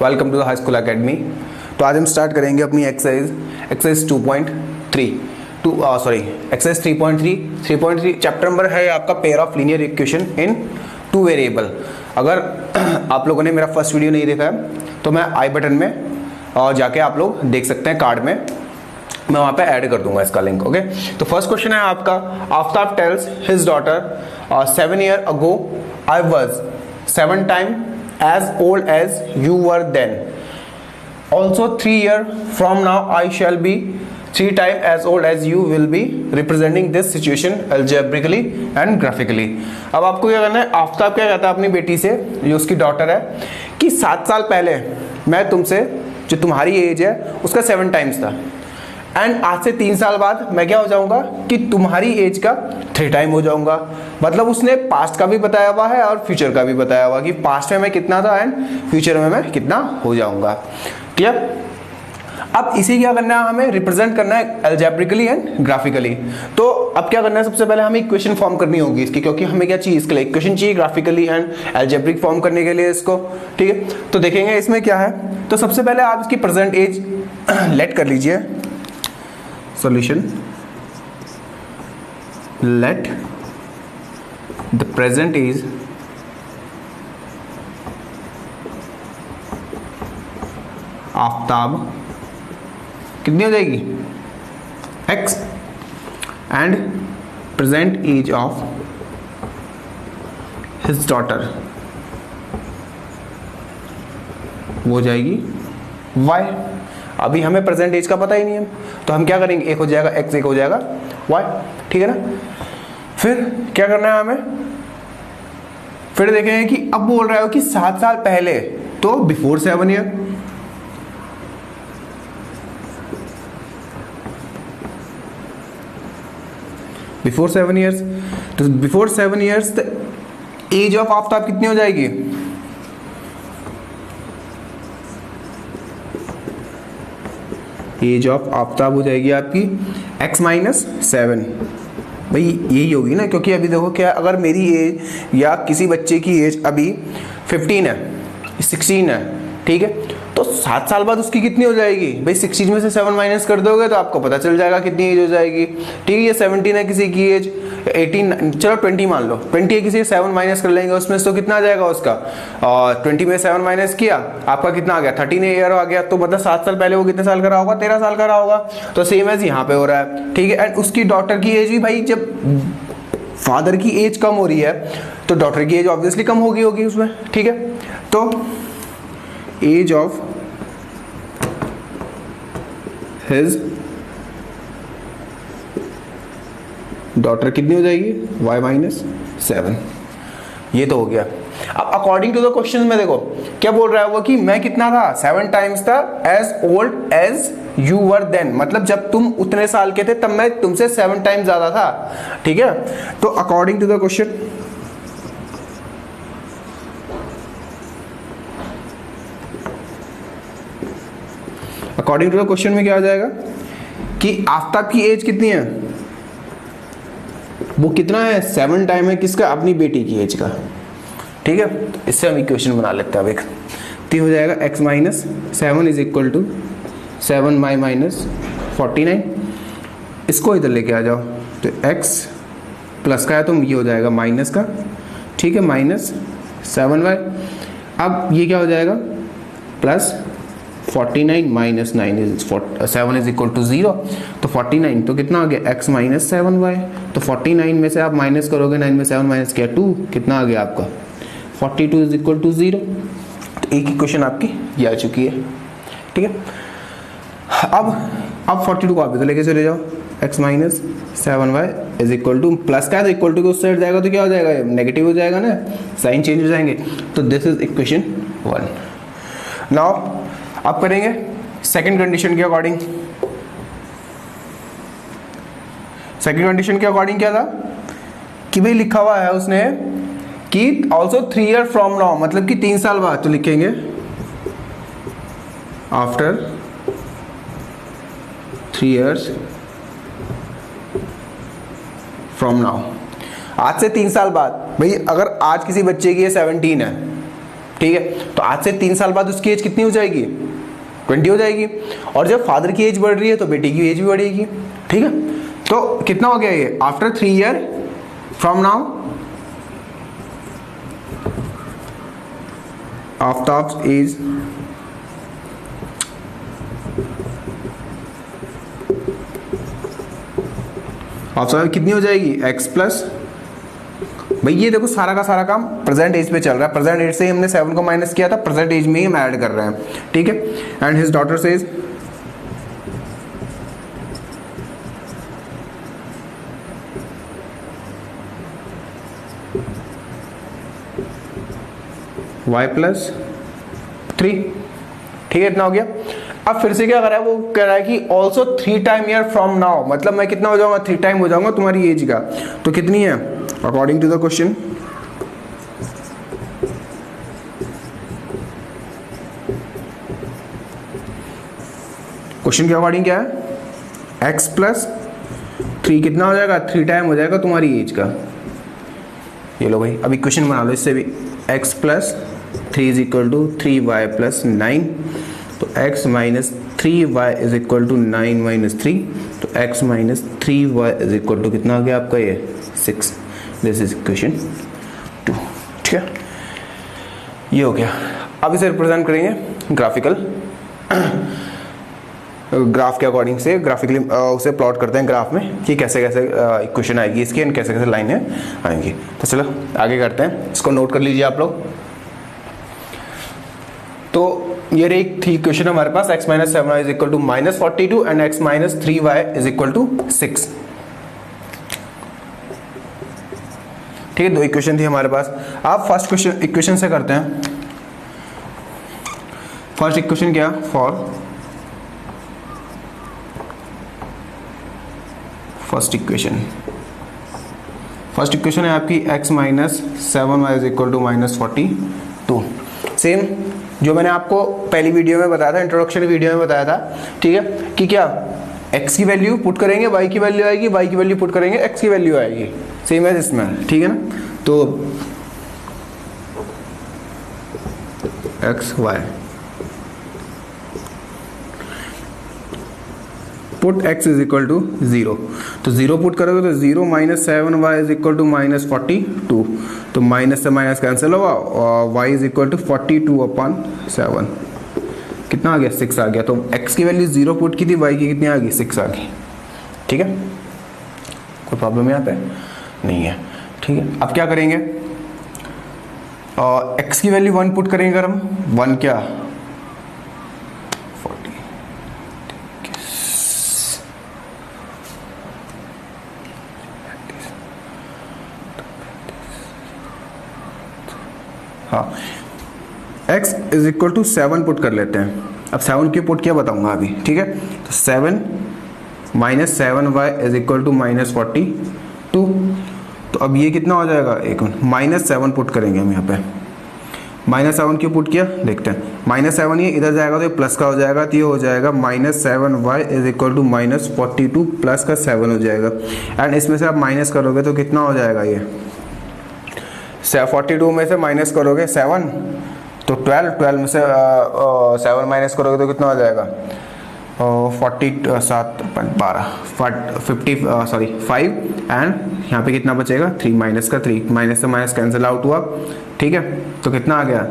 Welcome to the high school academy. तो आज हम स्टार्ट करेंगे अपनी एक्सरसाइज 3.3 चैप्टर नंबर है आपका pair of linear equation in two variable. अगर आप लोगों ने मेरा फर्स्ट वीडियो नहीं देखा है तो मैं आई बटन में जाके आप लोग देख सकते हैं, कार्ड में मैं वहाँ पे ऐड कर दूंगा इसका लिंक। ओके, तो फर्स्ट क्वेश्चन है आपका, Aftab tales his daughter 7 years ago I was 7 times as old as you were then. Also 3 years from now I shall be 3 times as old as you will be, representing this situation algebraically and graphically. अब आपको क्या करना है, आफ्ताब क्या कहता है अपनी बेटी से, जो उसकी डॉटर है, कि 7 साल पहले मैं तुमसे, जो तुम्हारी एज है उसका 7 times था, एंड आज से 3 साल बाद मैं क्या हो जाऊंगा कि तुम्हारी एज का 3 टाइम हो जाऊंगा। मतलब उसने पास्ट का भी बताया हुआ है और फ्यूचर का भी बताया हुआ कि पास्ट में मैं कितना था एंड फ्यूचर में मैं कितना हो जाऊंगा। क्लियर? अब इसे क्या करना है, हमें रिप्रेजेंट करना है अलजेब्रिकली एंड ग्राफिकली। तो अब क्या करना है, सबसे पहले हमें इक्वेशन फॉर्म करनी होगी इसकी, क्योंकि हमें क्या चाहिए, इसके लिए इक्वेशन चाहिए ग्राफिकली एंड अलजेब्रिक फॉर्म करने के लिए इसको। ठीक है, तो देखेंगे इसमें क्या है। तो सबसे पहले आप इसकी प्रेजेंट एज लेट कर लीजिए, solution let the present is Aftab कितनी हो जाएगी x and present age of his daughter वो जाएगी y। अभी हमें प्रेजेंट एज का पता ही नहीं है, तो हम क्या करेंगे, एक हो जाएगा x, एक हो जाएगा y। ठीक है ना? फिर क्या करना है हमें, फिर देखेंगे कि अब बोल रहा है कि 7 साल पहले, तो बिफोर 7 years, बिफोर 7 years, तो before 7 years age of Aftab कितनी हो जाएगी, एज ऑफ आफ्ताब हो जाएगी आपकी x - 7। भाई यही होगी ना, क्योंकि अभी देखो क्या, अगर मेरी एज या किसी बच्चे की एज अभी 15 है, 16 है, ठीक है, तो 7 साल बाद उसकी कितनी हो जाएगी भाई, 16 में से 7 माइनस कर दोगे तो आपको पता चल जाएगा कितनी एज हो जाएगी। ठीक है, ये 17 है किसी की एज, 18, चलो 20 मान लो, 20 है किसी, 7 माइनस कर लेंगे उसमें, तो कितना आ जाएगा उसका, और 20 में 7 माइनस किया, आपका कितना आ गया, 13 ईयर आ गया। तो मतलब 7 साल पहले वो कितने साल का रहा होगा, 13 साल का रहा होगा। तो सेम एज यहाँ पे हो रहा है। ठीक है, एंड उसकी डॉटर की एज भी, भाई जब फादर की एज कम हो रही है तो डॉटर की एज ऑब्वियसली कम होगी उसमें। ठीक है, तो एज ऑफ हिज डॉटर कितनी हो जाएगी, y - 7। ये तो हो गया। अब अकॉर्डिंग टू द क्वेश्चन में देखो क्या बोल रहा है वो, कि मैं कितना था, 7 times था as old as you were then, मतलब जब तुम उतने साल के थे तब मैं तुमसे 7 times ज्यादा था। ठीक है, तो according to the question, according to the question में क्या आ जाएगा कि आफ्ताब की एज कितनी है, वो कितना है, 7 टाइम है किसका, अपनी बेटी की एज का। ठीक है, इससे हम इक्वेशन बना लेते हैं। अब एक तो हो जाएगा x - 7 is equal to 7y - 49। इसको इधर लेके आ जाओ, तो x प्लस का है तो ये हो जाएगा माइनस का। ठीक है, -7y। अब ये क्या हो जाएगा, प्लस 49 - 9 7 इज इक्वल टू 0। तो 49 तो कितना आ गया, x - 7y। तो 49 में से आप माइनस करोगे, 9 में 7 माइनस किया 2, कितना आ गया आपका 42 इज इक्वल टू 0। तो एक इक्वेशन आपकी ये आ चुकी है। ठीक है, अब 42 को आप इधर लेके चले जाओ, x - 7y is equal to, plus का है तो इक्वल टू के उस साइड जाएगा तो क्या हो जाएगा, नेगेटिव हो जाएगा ना, साइन चेंज हो जाएंगे। तो दिस इज इक्वेशन 1। नाउ अब करेंगे सेकंड कंडीशन के अकॉर्डिंग। सेकंड कंडीशन के अकॉर्डिंग क्या था कि भाई लिखा हुआ है उसने कि ऑल्सो 3 years फ्रॉम नाउ, मतलब कि 3 साल बाद, तो लिखेंगे आफ्टर 3 years फ्रॉम नाउ। आज से 3 साल बाद, भाई अगर आज किसी बच्चे की 17 है, ठीक है। तो आज से 3 साल बाद उसकी एज कितनी हो जाएगी, 20 हो जाएगी। और जब फादर की एज बढ़ रही है तो बेटी की एज भी बढ़ेगी, ठीक है। तो कितना हो गया ये, after 3 year from now Aftab's age Aftab कितनी हो जाएगी, x प्लस, भाई ये देखो सारा का सारा काम प्रेजेंट एज पे चल रहा है। प्रेजेंट एज से ही हमने 7 को माइनस किया था, प्रेजेंट एज में ही हम ऐड कर रहे हैं, ठीक है। And his daughter says y plus 3, ठीक है, इतना हो गया। अब फिर से क्या कर रहा है, वो कह रहा है कि also 3 time year from now, मतलब मैं कितना हो जाऊंगा, 3 टाइम हो जाऊंगा तुम्हारी एज का। तो कितनी है according to the question, question के अकॉर्डिंग क्या है, x प्लस 3 कितना हो जाएगा, 3 टाइम हो जाएगा तुम्हारी एज का। ये लो भाई, अभी क्वेश्चन बना लो इससे भी, x plus 3 is equal to 3y plus 9, तो x minus 3y is equal to 9 minus 3, तो x minus 3y is equal to कितना हो गया आपका, ये 6। दिस इज इक्वेशन 2, ठीक है, ये हो गया। अब इसे रिप्रेजेंट करेंगे ग्राफिकल, ग्राफ के अकॉर्डिंग से ग्राफिकली उसे प्लॉट करते हैं ग्राफ में कि कैसे कैसे इक्वेशन आएगी इसकी एंड कैसे कैसे लाइनें आएंगी। तो चलो आगे करते हैं, इसको नोट कर लीजिए आप लोग। तो ये रही थी इक्वेशन हमारे पास, x minus 7y is equal to minus 42 and x minus 3y is equal to 6, ठीक है। 2 इक्वेशन थी हमारे पास। आप फर्स्ट क्वेश्चन इक्वेशन से करते हैं। फर्स्ट इक्वेशन क्या, फॉर फर्स्ट इक्वेशन है आपकी x minus 7y is equal to minus 42। Same जो मैंने आपको पहली वीडियो में बताया था, इंट्रोडक्शन वीडियो में बताया था, ठीक है, कि क्या x की वैल्यू पुट करेंगे y की वैल्यू आएगी, y की वैल्यू पुट करेंगे x की वैल्यू आएगी, सेम है इसमें, ठीक है ना। तो x y put x is equal to 0, तो 0 पुट करोगे तो 0 minus 7y is equal to minus 42, तो माइनस से माइनस कैंसिल होगा और y is equal to 42 upon 7, कितना आ गया, 6 आ गया। तो x की वैल्यू 0 पुट की थी, y की कितनी आ गई, 6 आ गई, ठीक है। कोई प्रॉब्लम यहाँ पे नहीं है, ठीक है। अब क्या करेंगे, x की वैल्यू 1 पुट करेंगे अगर हम, 1 क्या, हाँ, x is equal to 7 put कर लेते हैं। अब 7 की पुट क्या बताऊंगा अभी, ठीक है। तो 7 minus 7y is equal to minus 42, तो अब ये कितना हो जाएगा, एक माइनस 7 पुट करेंगे हम यहाँ पे। माइनस 7 क्यों पुट किया, देखते हैं। माइनस 7 ये इधर जाएगा तो ये प्लस का हो जाएगा, तो ये हो जाएगा minus 7y is equal to minus 42 plus का 7 हो जाएगा। एंड इसमें से आप माइनस करोगे तो कितना हो जाएगा, ये 42 में से माइनस करोगे 7 तो 12 में से 7 माइनस करोगे तो कितना हो जाएगा, 5 एंड यहाँ पे कितना बचेगा, 3 माइनस का 3, माइनस से माइनस कैंसिल आउट हुआ, ठीक है। तो कितना आ गया,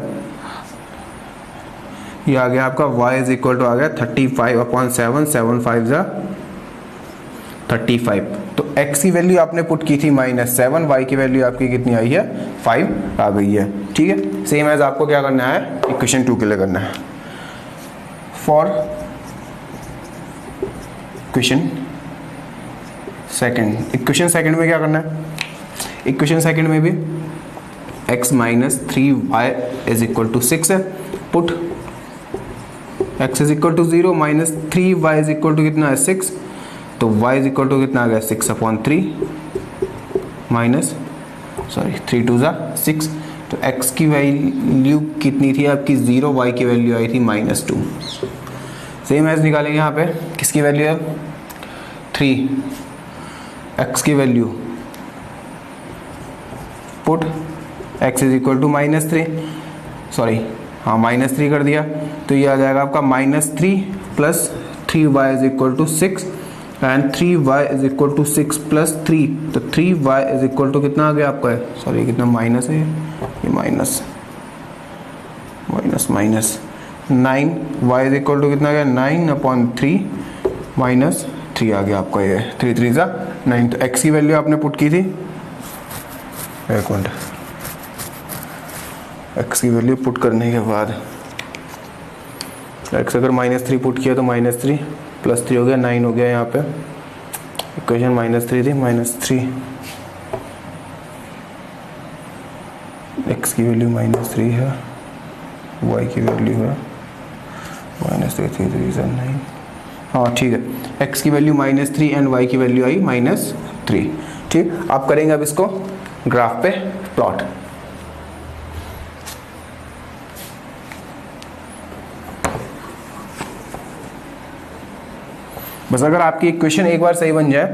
ये आ गया आपका y इज इक्वल टू आ गया 35 अपॉन 7, 7 5 जा 35। तो x की वैल्यू आपने पुट की थी -7, y की वैल्यू आपकी कितनी आई है, 5 आ गई है, ठीक है। सेम एज आपको क्या करना है, इक्वेशन 2 के लिए करना है। फॉर इक्वेशन सेकंड में क्या करना है, इक्वेशन सेकंड में भी x minus 3y is equal to 6 है। Put x is equal to 0 minus 3y is equal to कितना है, 6, तो y इज इक्वल टू कितना आ गया, 6 अपॉन 3 माइनस 3 2 जा 6। तो x की वैल्यू कितनी थी आपकी 0, y की वैल्यू आई थी -2। सेम एज निकालेंगे यहाँ पे, किसकी वैल्यू है 3, x की value put x is equal to -3, sorry हाँ -3 कर दिया, तो ये आ जाएगा आपका -3 plus 3y is equal to 6 and 3y is equal to 6 plus 3, तो 3y इज इक्वल टू कितना आ गया आपका, सॉरी कितना माइनस है ये minus 9, y is equal to कितना आ गया 9/3 माइनस 3 आ गया आपका, ये 3 3 सा 9। तो x की वैल्यू आपने पुट की थी, एक मिनट, x की वैल्यू पुट करने के बाद x अगर -3 पुट किया तो -3 प्लस 3 हो गया 9 हो गया, यहाँ पे इक्वेशन -3 थी, -3 x की वैल्यू -3 है, y की वैल्यू है -3 3 3 9, हाँ ठीक है, x की वैल्यू -3 एंड y की वैल्यू आई -3। ठीक, आप करेंगे अब इसको ग्राफ पे प्लॉट। बस अगर आपकी इक्वेशन एक बार सही बन जाए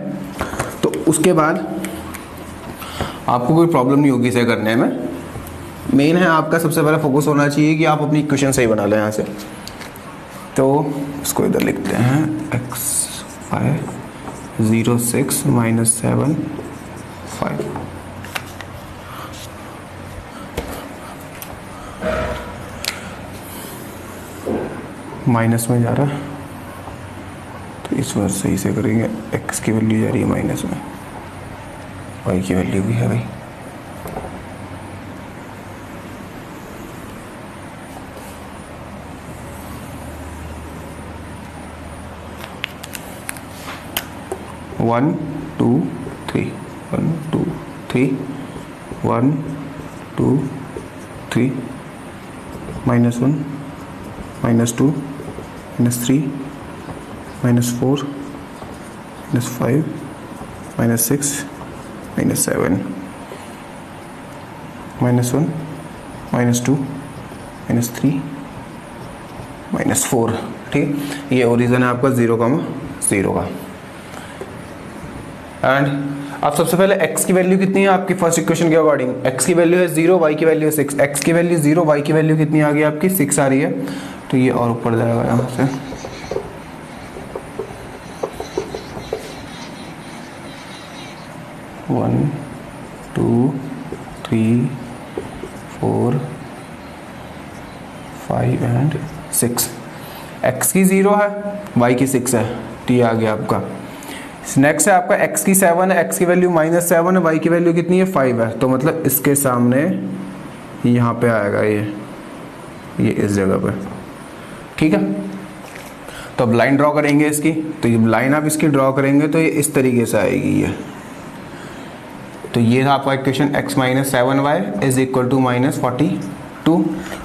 तो उसके बाद आपको कोई प्रॉब्लम नहीं होगी इसे करने में। मेन है आपका सबसे पहले फोकस होना चाहिए कि आप अपनी इक्वेशन सही बना लें यहाँ से। तो इसको इधर लिखते हैं x 0 6 -7 5, माइनस में जा रहा है तो इस बार सही से करेंगे, x की वैल्यू जा रही है माइनस में, y की वैल्यू भी है भाई, वन टू थ्री 1 2 3 1 2 3 -1 -2 -3 -4 -5 -6 -7 -1 -2 -3 -4। ठीक, ये ओरिजिन है आपका 0,0 का। एंड अब सबसे पहले x की वैल्यू कितनी है आपकी फर्स्ट इक्वेशन के अकॉर्डिंग, x की वैल्यू है 0, y की वैल्यू है 6, x की वैल्यू 0, y की वैल्यू कितनी आ गई आपकी 6 आ रही है, तो ये और ऊपर जाएगा यहाँ से, वन 2 3 4 5 एंड 6, x की 0 है, y की 6 है, तो ये आ गया आपका। नेक्स्ट है आपका x की 7 है, x की वैल्यू -7 है, y की वैल्यू कितनी है 5 है, तो मतलब इसके सामने यहाँ पे आएगा ये इस जगह पे। ठीक है, तो अब लाइन ड्रॉ करेंगे इसकी, तो ये लाइन आप इसकी ड्रॉ करेंगे तो ये इस तरीके से आएगी ये, तो ये था आपका equation x - 7y is equal to -42।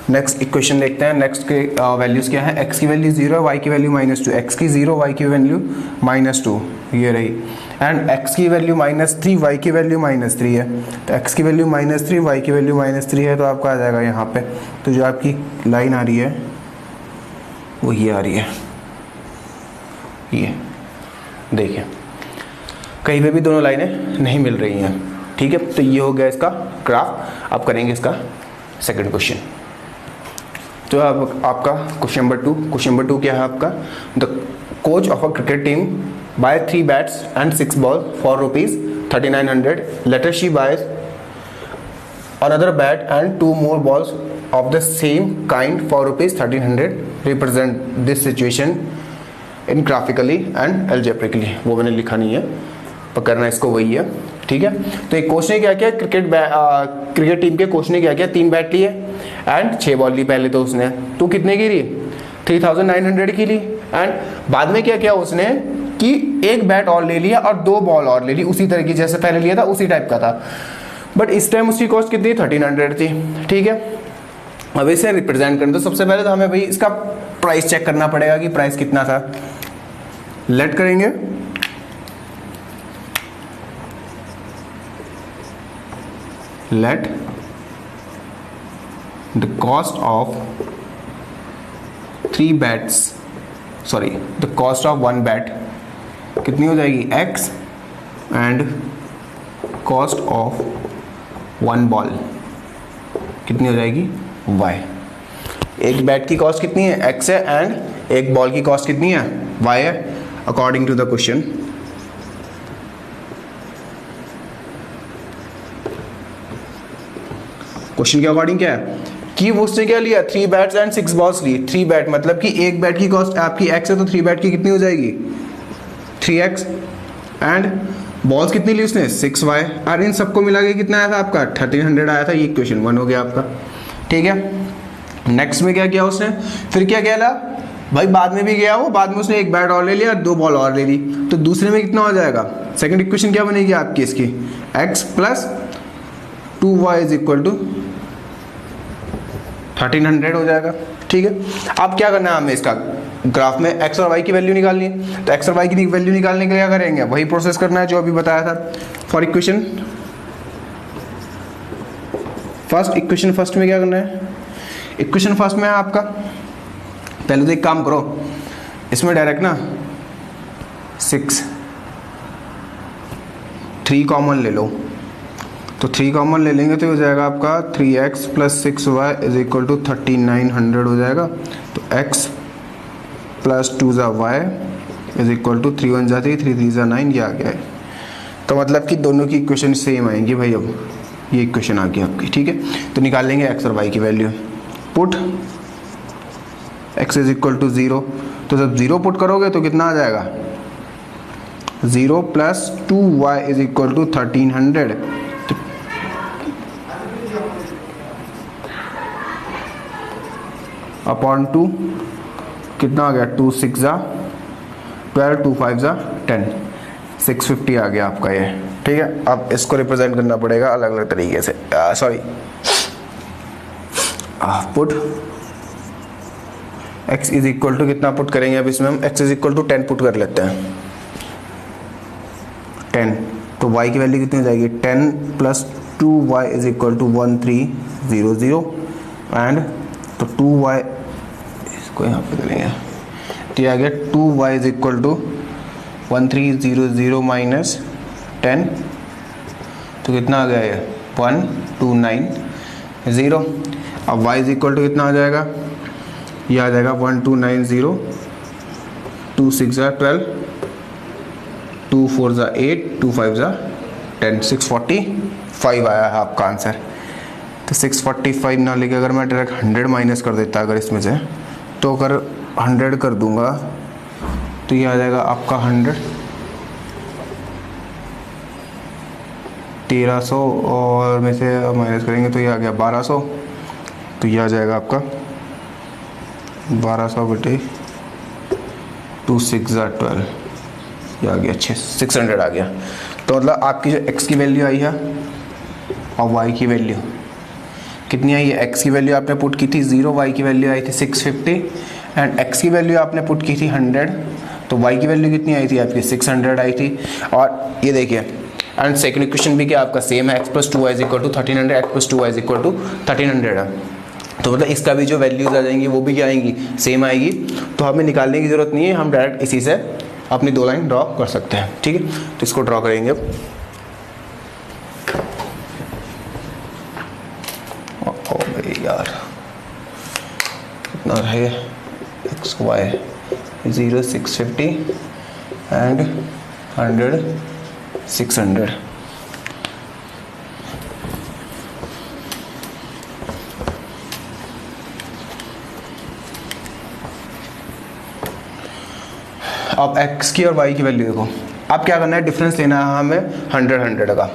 Next equation देखते हैं, नेक्स्ट के वैल्यूज क्या है, x की वैल्यू 0 है, y की वैल्यू -2, x की 0 y की वैल्यू -2 ये रही, एंड x की वैल्यू -3 y की वैल्यू -3 है, तो x की वैल्यू -3 y की वैल्यू -3 है, तो आपका आ जाएगा यहाँ पे, तो जो आपकी लाइन आ रही है वो ये आ रही है, ये देखिए कहीं पे भी दोनों लाइनें नहीं मिल रही हैं। ठीक है, तो ये हो गया इसका ग्राफ। अब करेंगे इसका सेकंड क्वेश्चन। तो अब आपका क्वेश्चन नंबर 2 क्या है आपका, the coach of a cricket team buy 3 bats and 6 ball for ₹3900, later she buys another bat and 2 more balls of the same kind for ₹1300, represent this situation in graphically and algebraically। वो मैंने लिखा नहीं है, पर करना इसको वही है। ठीक है, तो एक कोच ने क्या किया, क्रिकेट टीम के कोच ने क्या किया, 3 बैट लिए एंड 6 बॉल ली पहले तो उसने, तो कितने की ली 3900 की ली, एंड बाद में क्या किया उसने कि एक बैट और ले लिया और 2 बॉल और ले ली, उसी तरह की जैसे पहले लिया था उसी टाइप का था, बट इस टाइम उसकी कॉस्ट कितनी 1300 थी। ठीक है, अब इसे रिप्रेजेंट करना, तो सबसे पहले तो हमें भाई इसका प्राइस चेक करना पड़ेगा कि प्राइस कितना था। लेट करेंगे late the cost of 3 bats, sorry the cost of 1 bat कितनी हो जाएगी x, and cost of 1 ball कितनी हो जाएगी y। एक बैट की कॉस्ट कितनी है, x है, एंड एक बॉल की कॉस्ट कितनी है, y है, according to the question. Question के अकॉर्डिंग क्या है कि उसने क्या लिया, 3 बैट्स एंड 6 बॉल्स ली। 3 बैट मतलब कि एक बैट की कॉस्ट आपकी x है, तो 3 बैट की कितनी हो जाएगी, 3x, एंड बॉल्स कितनी ली उसने, 6y, और इन सबको मिला के कितना आया था आपका, 1300 आया था। ये क्वेश्चन 1 हो गया आपका, ठीक है। नेक्स्ट में क्या किया उसने, फिर क्या कहला भाई, बाद में भी गया वो, बाद में उसने एक बैट और ले लिया, 2 बॉल और ले ली, तो दूसरे में कितना हो जाएगा, सेकंड इक्वेशन क्या बनेगी आपकी इसकी, x plus 2y is equal to 1300 हो जाएगा, ठीक है। अब क्या करना है हमें, इसका ग्राफ में x और y की वैल्यू निकालनी है, तो x और y की वैल्यू निकालने के लिए क्या करेंगे, वही प्रोसेस करना है जो अभी बताया था for equation first. Equation first में क्या करना है, इक्वेशन फर्स्ट में आपका पहले तो एक काम करो, इसमें डायरेक्ट ना 3 कॉमन ले लो, तो 3 कॉमन ले लेंगे तो हो जाएगा आपका 3x plus 6y is equal to 3900 हो जाएगा। तो x plus 2y is equal to 3 1 जाती है, 3 3 जा 9, ये आ गया है। तो मतलब कि दोनों की इक्वेशन सेम आएंगी भाई। अब ये इक्वेशन आ गई आपकी, ठीक है। तो निकाल लेंगे x और y की value, put x is equal to 0, तो जब 0 पुट करोगे तो कितना आ जाएगा, 0 plus 2y is equal to 1300, upon 2 कितना आ गया, 2 6 जा 12, 2 5 जा 10, 650 आ गया आपका ये, ठीक है। अब इसको रिप्रेजेंट करना पड़ेगा अलग अलग तरीके से, sorry put x is equal to कितना पुट करेंगे, अब इसमें हम x is equal to 10 put कर लेते हैं, 10, तो y की वैल्यू कितनी हो जाएगी, 10 plus 2y is equal to 1300, and तो 2y इसको यहाँ पे करेंगे, तो आ गया 2y is equal to 1300 minus 10, तो कितना आ गया ये 1290। अब y इज इक्वल टू कितना आ जाएगा, ये आ जाएगा 1290, 2 6 जा 12, 2 4 जा 8, 2 5 जा 10, 645 आया है आपका आंसर। तो 645 ना लेके अगर मैं डायरेक्ट 100 माइनस कर देता अगर इसमें से, तो अगर 100 कर दूंगा तो ये आ जाएगा आपका 100, 1300 और में से माइनस करेंगे तो ये आ गया 1200, तो ये आ जाएगा आपका 1200 बटे 2 6 जा 12, ये आ गया 600 आ गया। तो मतलब आपकी जो x की वैल्यू आई है और y की वैल्यू कितनी आई है, x की वैल्यू आपने पुट की थी 0, y की वैल्यू आई थी 650, एंड x की वैल्यू आपने पुट की थी 100, तो y की वैल्यू कितनी आई थी आपकी 600 आई थी। और ये देखिए, एंड सेकंड इक्वेशन भी क्या आपका सेम है, x plus 2y is equal to 1300, x plus 2y is equal to 1300 है। तो मतलब इसका भी जो वैल्यूज आ जाएंगी वो भी क्या आएंगी, सेम आएगी। तो हमें निकालने की जरूरत नहीं है, हम डायरेक्ट इसी से अपनी 2 लाइन ड्रॉ कर सकते हैं, ठीक है। तो इसको ड्रॉ करेंगे अब, ओ भाई यार कितना है, x y 0 650 एंड 100 600, अब x की और y की वैल्यू देखो। अब क्या करना है, डिफरेंस लेना है हमें 100 100 का।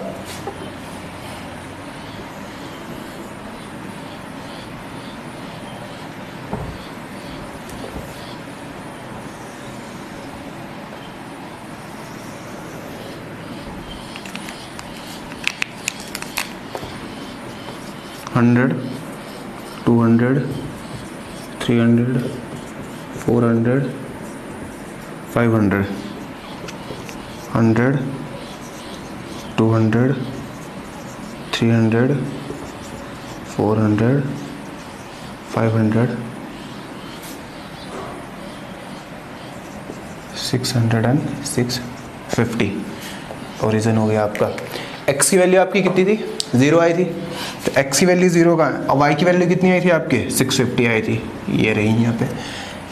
Hundred 200 300 400 500, 100 200 300 400 500 600 and 650। ओरिजिन हो गया आपका। x की वैल्यू आपकी कितनी थी, 0 आई थी, तो x की वैल्यू 0 कहाँ है, और y की वैल्यू कितनी आई थी आपके 650 आई थी, ये रही यहाँ पे।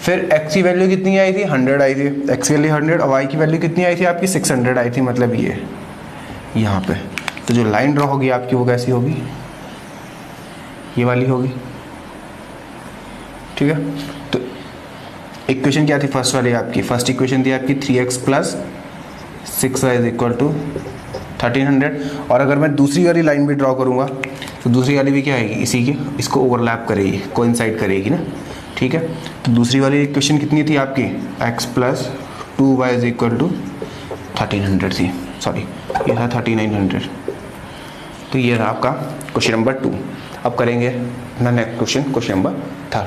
फिर x की वैल्यू कितनी आई थी 100 आई थी, x की वैल्यू 100 और y की वैल्यू कितनी आई थी आपकी 600 आई थी, मतलब ये यहाँ पे। तो जो लाइन ड्रॉ होगी आपकी वो कैसी होगी, ये वाली होगी, ठीक है। तो इक्वेशन क्या थी फर्स्ट वाली आपकी, फर्स्ट इक्वेशन थी आपकी 3x plus 6y is equal to 1300। और अगर मैं दूसरी वाली लाइन भी ड्रॉ करूँगा तो दूसरी वाली भी क्या आएगी, इसी के इसको ओवरलैप करेगी, कोइंसाइड करेगी ना, ठीक है। तो दूसरी वाली इक्वेशन कितनी थी आपकी, x plus 2y is equal to 1300 थी, सॉरी ये था 3900। तो ये रहा आपका क्वेश्चन नंबर 2। अब करेंगे अपना नेक्स्ट क्वेश्चन, क्वेश्चन नंबर 3।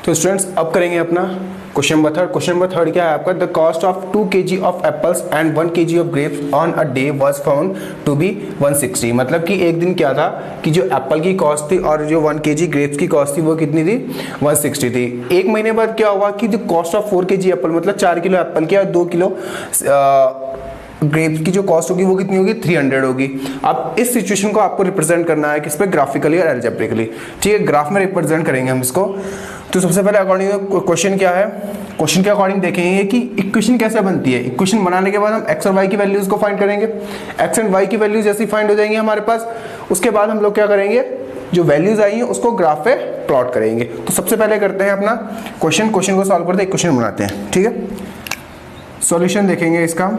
तो स्टूडेंट्स अब करेंगे अपना क्वेश्चन नंबर 3। क्वेश्चन नंबर 3 क्या है आपका, the cost of 2 kg of apples and 1 kg of grapes on a day was found to be 160। मतलब कि एक दिन क्या था कि जो एप्पल की कॉस्ट थी और जो 1 kg ग्रेप्स की कॉस्ट थी वो कितनी थी 160 थी। एक महीने बाद क्या हुआ कि जो कॉस्ट ऑफ 4 kg एप्पल, मतलब 4 किलो एप्पल की और 2 किलो ग्रेप्स की जो कॉस्ट होगी वो कितनी होगी 300 होगी। अब इस सिचुएशन को आपको रिप्रेजेंट करना है किस पे, ग्राफिकली और एल्जेब्रिकली, ठीक है। ग्राफ में रिप्रेजेंट करेंगे हम इसको। तो सबसे पहले अकॉर्डिंग क्वेश्चन क्या है, क्वेश्चन के अकॉर्डिंग देखेंगे कि इक्वेशन कैसे बनती है। इक्वेशन बनाने के बाद हम x और y की वैल्यूज को फाइंड करेंगे। x एंड y की वैल्यूज जैसी फाइंड हो जाएंगी हमारे पास, उसके बाद हम लोग क्या करेंगे, जो वैल्यूज आई हैं उसको ग्राफ पे प्लॉट करेंगे। तो सबसे पहले करते हैं अपना क्वेश्चन को सॉल्व करते हैं, इक्वेशन बनाते हैं, ठीक है। सॉल्यूशन देखेंगे इसका।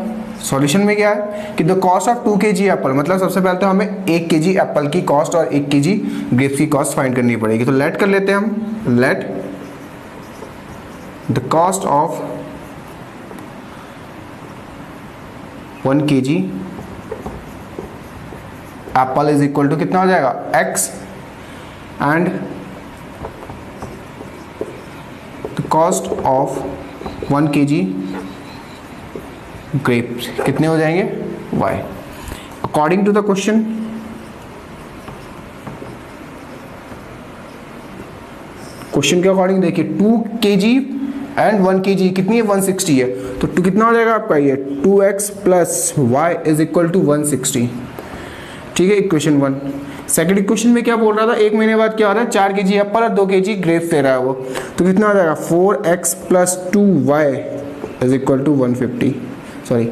सॉल्यूशन में क्या है कि the cost of 2 kg Apple, मतलब सबसे पहले तो हमें 1 kg एप्पल की कॉस्ट और 1 kg ग्रेप्स की कॉस्ट फाइंड करनी पड़ेगी। तो लेट कर लेते हैं हम, let the cost of 1 kg apple is equal to कितना हो जाएगा x and the cost of 1 kg grapes कितने हो जाएंगे y। According to the question के अकॉर्डिंग देखिए 2 kg एंड 1 kg कितनी है 160 है, तो 2 कितना हो जाएगा आपका ये 2x plus y is equal to 160, ठीक है। इक्वेशन 1। सेकंड इक्वेशन में क्या बोल रहा था, एक महीने बाद क्या हो रहा है 4 kg एप्पल और 2 kg ग्रेप्स दे रहा है वो, तो कितना हो जाएगा 4x plus 2y is equal to 150, sorry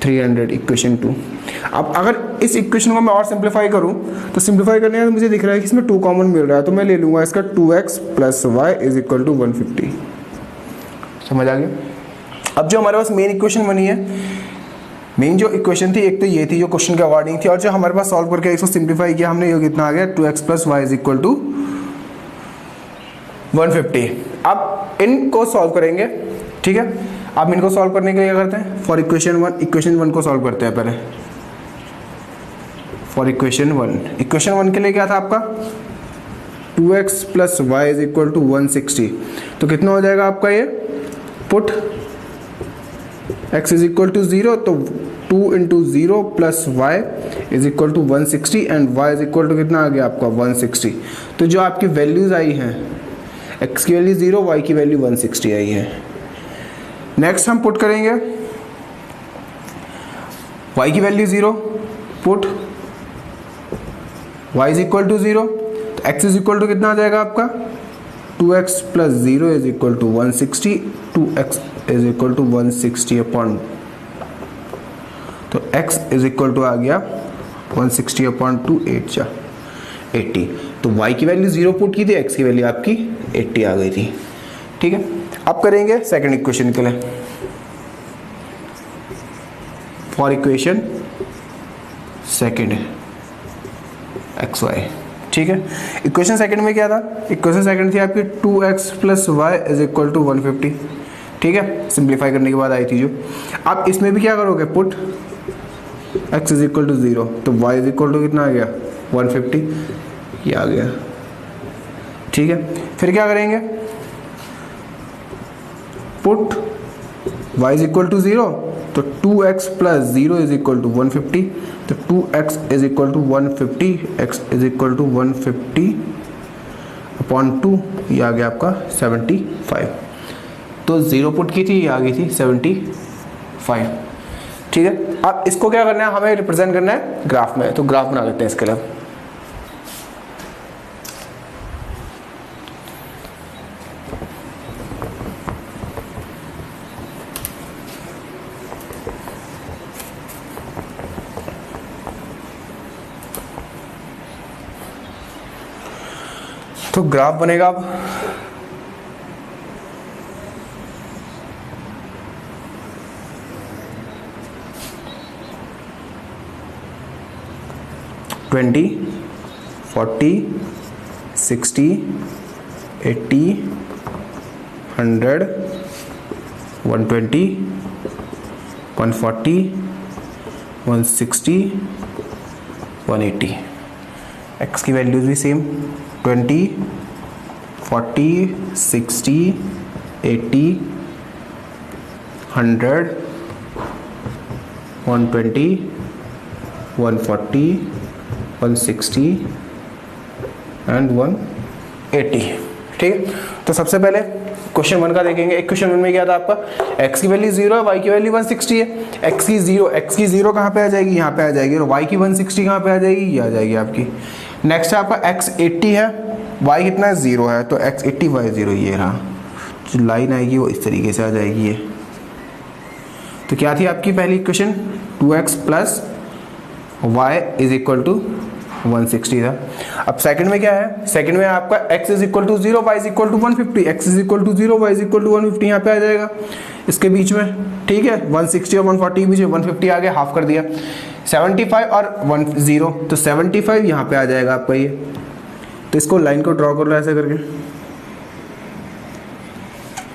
300, equation 2। अब अगर इस इक्वेशन को मैं और सिंप्लीफाई करूं तो सिंप्लीफाई करने में मुझे दिख रहा है कि इसमें 2 कॉमन मिल रहा है, तो मैं ले लूंगा इसका 2x plus y is equal to 150। समझ आ गया। अब जो हमारे पास मेन इक्वेशन बनी है, मेन जो इक्वेशन थी एक तो ये थी जो क्वेश्चन के अकॉर्डिंग थी, और जो हमारे पास सॉल्व करके इसको सिंप्लीफाई किया हमने, ये कितना आ गया 2x plus y is equal to 150। अब इनको सॉल्व करेंगे, ठीक है। अब इनको सॉल्व करने के लिए क्या करते हैं, फॉर इक्वेशन 1 को सॉल्व करते हैं पहले। फॉर इक्वेशन 1 के लिए क्या था आपका 2x plus y is equal to 160, तो कितना हो जाएगा आपका ये, put x is equal to 0, तो 2 into 0 plus y is equal to 160 and y is equal to कितना आ गया आपका 160। तो जो आपकी वैल्यूज आई हैं, x की वैल्यू 0, y की वैल्यू 160 आई है। नेक्स्ट हम पुट करेंगे y की value 0, put y is equal to 0, तो x इज इक्वल टू कितना आ जाएगा आपका 2x plus 0 is equal to 160, 2x is equal to 160 upon, तो x इज इक्वल टू आ गया 160 अपॉन 2, 8 जा 80। तो y की वैल्यू 0 पुट की थी, x की वैल्यू आपकी 80 आ गई थी, ठीक है। अब करेंगे सेकंड इक्वेशन के लिए, फॉर इक्वेशन सेकंड xy, ठीक है। इक्वेशन सेकंड में क्या था, इक्वेशन सेकंड थी आपकी 2x plus y is equal to 150, ठीक है। सिंप्लीफाई करने के बाद आई थी जो। अब इसमें भी क्या करोगे, put x is equal to 0, तो y इज इक्वल टू कितना आ गया 150, ये आ गया, ठीक है। फिर क्या करेंगे, put y is equal to 0, तो 2x plus 0 is equal to 150, तो 2x is equal to 150, x is equal to 150 upon 2, ये आ गया आपका 75। तो 0 पुट की थी, ये आ गई थी 5। ठीक है, अब इसको क्या करना है, हमें रिप्रेजेंट करना है ग्राफ में, तो ग्राफ बना लेते हैं इसके लिए। तो ग्राफ बनेगा अब ट्वेंटी, 40, 60, 80, 100, 120, 140, 160, 180। एक्स की वैल्यूज भी सेम 20, 40, 60, 80, 100, 120, 140, 160 एंड 180। ठीक है, तो सबसे पहले क्वेश्चन 1 का देखेंगे। एक क्वेश्चन 1 में क्या था आपका, x की वैल्यू 0 है, y की वैल्यू 160 है। x की 0 कहाँ पे आ जाएगी, यहाँ पे आ जाएगी, और y की 160 कहाँ पे आ जाएगी, ये आ जाएगी आपकी। नेक्स्ट है आपका x 80 है, y कितना है 0 है, तो x 80 y 0, ये रहा जो लाइन आएगी वो इस तरीके से आ जाएगी ये। तो क्या थी आपकी पहली equation, 2x plus y is equal to 160 था। अब सेकंड में क्या है, सेकंड में आपका x is equal to 0, y is equal to 150, x is equal to 0, y is equal to 150 यहाँ पे आ जाएगा इसके बीच में। ठीक है, 160 और 140 के बीच में 150 आ गया, हाफ कर दिया। 75 और 10, तो 75 यहाँ पे आ जाएगा आपका ये। तो इसको लाइन को ड्रॉ कर लो ऐसे करके,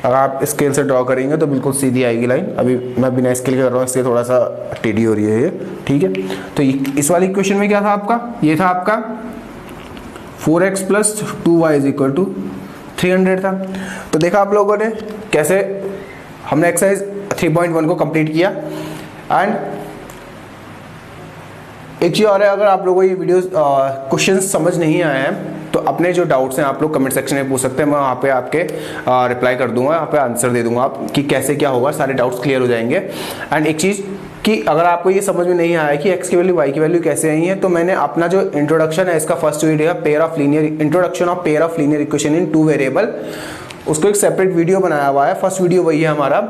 अगर आप स्केल से ड्रॉ करेंगे तो बिल्कुल सीधी आएगी लाइन। अभी मैं बिना स्केल के कर रहा हूँ, इससे थोड़ा सा टेढ़ी हो रही है ये। ठीक है, तो इस वाली इक्वेशन में क्या था आपका, ये था आपका 4x plus 2y is equal to 300 था। तो देखा आप लोगों ने कैसे हमने एक्सरसाइज 3.1 को कंप्लीट किया। एंड एक चीज़ और है, अगर आप लोगों को ये वीडियो क्वेश्चन समझ नहीं आए हैं तो अपने जो डाउट्स हैं आप लोग कमेंट सेक्शन में पूछ सकते हैं, मैं वहाँ पे आपके रिप्लाई कर दूंगा, वहाँ पे आंसर दे दूंगा आप कि कैसे क्या होगा, सारे डाउट्स क्लियर हो जाएंगे। एंड एक चीज़ कि अगर आपको ये समझ में नहीं आया कि x की वैल्यू y की वैल्यू कैसे आई है, तो मैंने अपना जो इंट्रोडक्शन है इसका फर्स्ट वीडियो है, pair of linear introduction of pair of linear equation in 2 variable, उसको एक सेपरेट वीडियो बनाया हुआ है, फर्स्ट वीडियो वही है हमारा,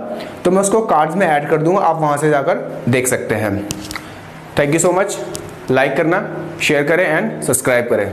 तो मैं उसको कार्ड्स में ऐड कर दूंगा, आप वहाँ से जाकर देख सकते हैं। Thank you so much, like करना, शेयर करें एंड सब्सक्राइब करें।